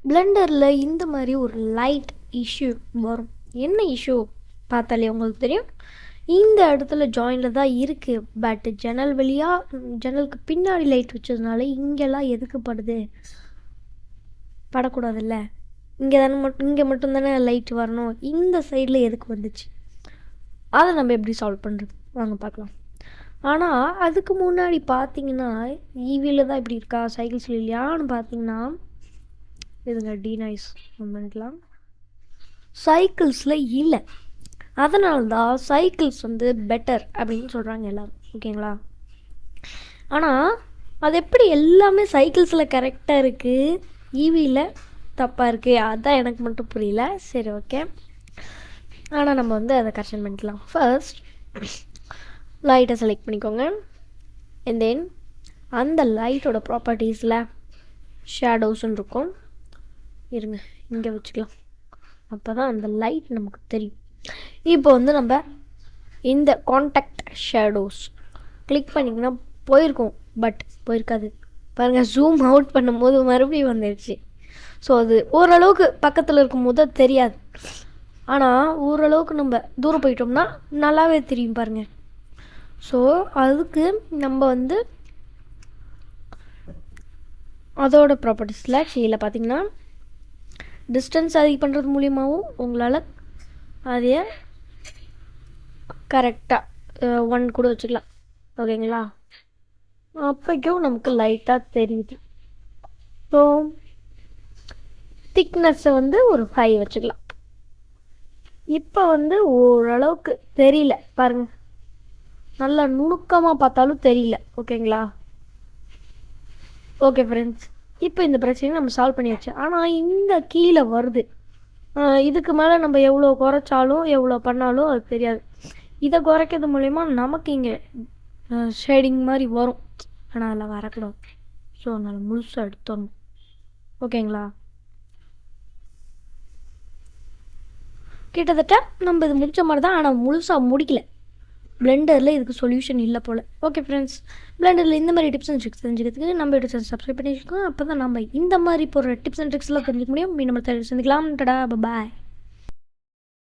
பிளெண்டரில் இந்த மாதிரி ஒரு லைட் இஷ்யூ வரும். என்ன இஷ்யூ பார்த்தாலே உங்களுக்கு தெரியும். இந்த இடத்துல ஜாயிண்டில் தான் இருக்குது. பட் ஜன்னல் வழியாக ஜன்னலுக்கு பின்னாடி லைட் வச்சதுனால இங்கெல்லாம் எதுக்கு படுது? படக்கூடாதுல்ல. இங்கே மட்டும்தானே லைட் வரணும். இந்த சைடில் எதுக்கு வந்துச்சு? அதை நம்ம எப்படி சால்வ் பண்ணுறது வாங்க பார்க்கலாம். ஆனால் அதுக்கு முன்னாடி பார்த்தீங்கன்னா ஈவியில் தான் இப்படி இருக்கா, சைக்கிள்ஸில் இல்லையான்னு பார்த்தீங்கன்னா இதுங்க டீநாய்ஸ் மூமெண்ட்லாம் சைக்கிள்ஸில் இல்லை. அதனால தான் சைக்கிள்ஸ் வந்து பெட்டர் அப்படின்னு சொல்கிறாங்க எல்லோரும். ஓகேங்களா? ஆனால் அது எப்படி எல்லாமே சைக்கிள்ஸில் கரெக்டாக இருக்குது, ஈவியில் தப்பாக இருக்குது? அதுதான் எனக்கு மட்டும் புரியல. சரி, ஓகே. ஆனால் நம்ம வந்து அதை கரெக்ஷன் பண்ணிக்கலாம். ஃபர்ஸ்ட் லைட்டை செலக்ட் பண்ணிக்கோங்க. அண்ட் தென் அந்த லைட்டோட ப்ராப்பர்ட்டிஸில் ஷேடோஸ்ன்னு இருக்கும். இருங்க, இங்கே வச்சுக்கலாம். அப்போ தான் அந்த லைட் நமக்கு தெரியும். இப்போ வந்து நம்ம இந்த கான்டாக்ட் ஷேடோஸ் கிளிக் பண்ணிங்கன்னா போயிருக்கோம், பட் போயிருக்காது. பாருங்கள், ஜூம் அவுட் பண்ணும்போது மறுபடியும் வந்துடுச்சு. ஸோ அது ஓரளவுக்கு பக்கத்தில் இருக்கும்போது அது தெரியாது. ஆனால் ஓரளவுக்கு நம்ம தூரம் போயிட்டோம்னா நல்லாவே தெரியும் பாருங்கள். ஸோ அதுக்கு நம்ம வந்து அதோட ப்ராப்பர்ட்டிஸில் கீழே பார்த்திங்கன்னா டிஸ்டன்ஸ் அதிகம் பண்ணுறது மூலியமாகவும் உங்களால் அதையே கரெக்டாக 1 கூட வச்சுக்கலாம். ஓகேங்களா? அப்போக்கும் நமக்கு லைட்டாக தெரியுது. ஸோ திக்னஸ்ஸை வந்து ஒரு 5 வச்சுக்கலாம். இப்போ வந்து ஓரளவுக்கு தெரியல பாருங்கள், நல்லா நுணுக்கமாக பார்த்தாலும் தெரியல. ஓகேங்களா? ஓகே ஃப்ரெண்ட்ஸ், இப்போ இந்த பிரச்சனையை நம்ம சால்வ் பண்ணியாச்சு. ஆனால் இந்த கீழே வருது. இதுக்கு மேலே நம்ம எவ்வளோ குறைச்சாலும் எவ்வளோ பண்ணாலும் அது தெரியாது. இதை குறைக்கிறது மூலயமா நமக்கு இங்கே ஷேடிங் மாதிரி வரும். ஆனால் அதில் வரக்கூடாது. ஸோ அதனால் முழுசாக எடுத்துடணும். ஓகேங்களா? கிட்டத்தட்ட நம்ம இது முடித்த மாதிரி தான், ஆனால் முழுசாக முடிக்கல. பிளெண்டரில் இதுக்கு சொல்யூஷன் இல்லை போல். ஓகே ஃப்ரெண்ட்ஸ், பிளெண்டரில் இந்த மாதிரி டிப்ஸ் அண்ட் ட்ரிக்ஸ் தெரிஞ்சுக்கிறதுக்கு நம்ம யூடியூப் சேனல் சப்ஸ்கிரைப் பண்ணியிருக்கோம். அப்போ தான் நம்ம இந்த மாதிரி போகிற டிப்ஸ் அண்ட் ட்ரிக்ஸ்லாம் தெரிஞ்சுக்க முடியும். நம்ம சந்திக்கலாம். டடா, பாய்.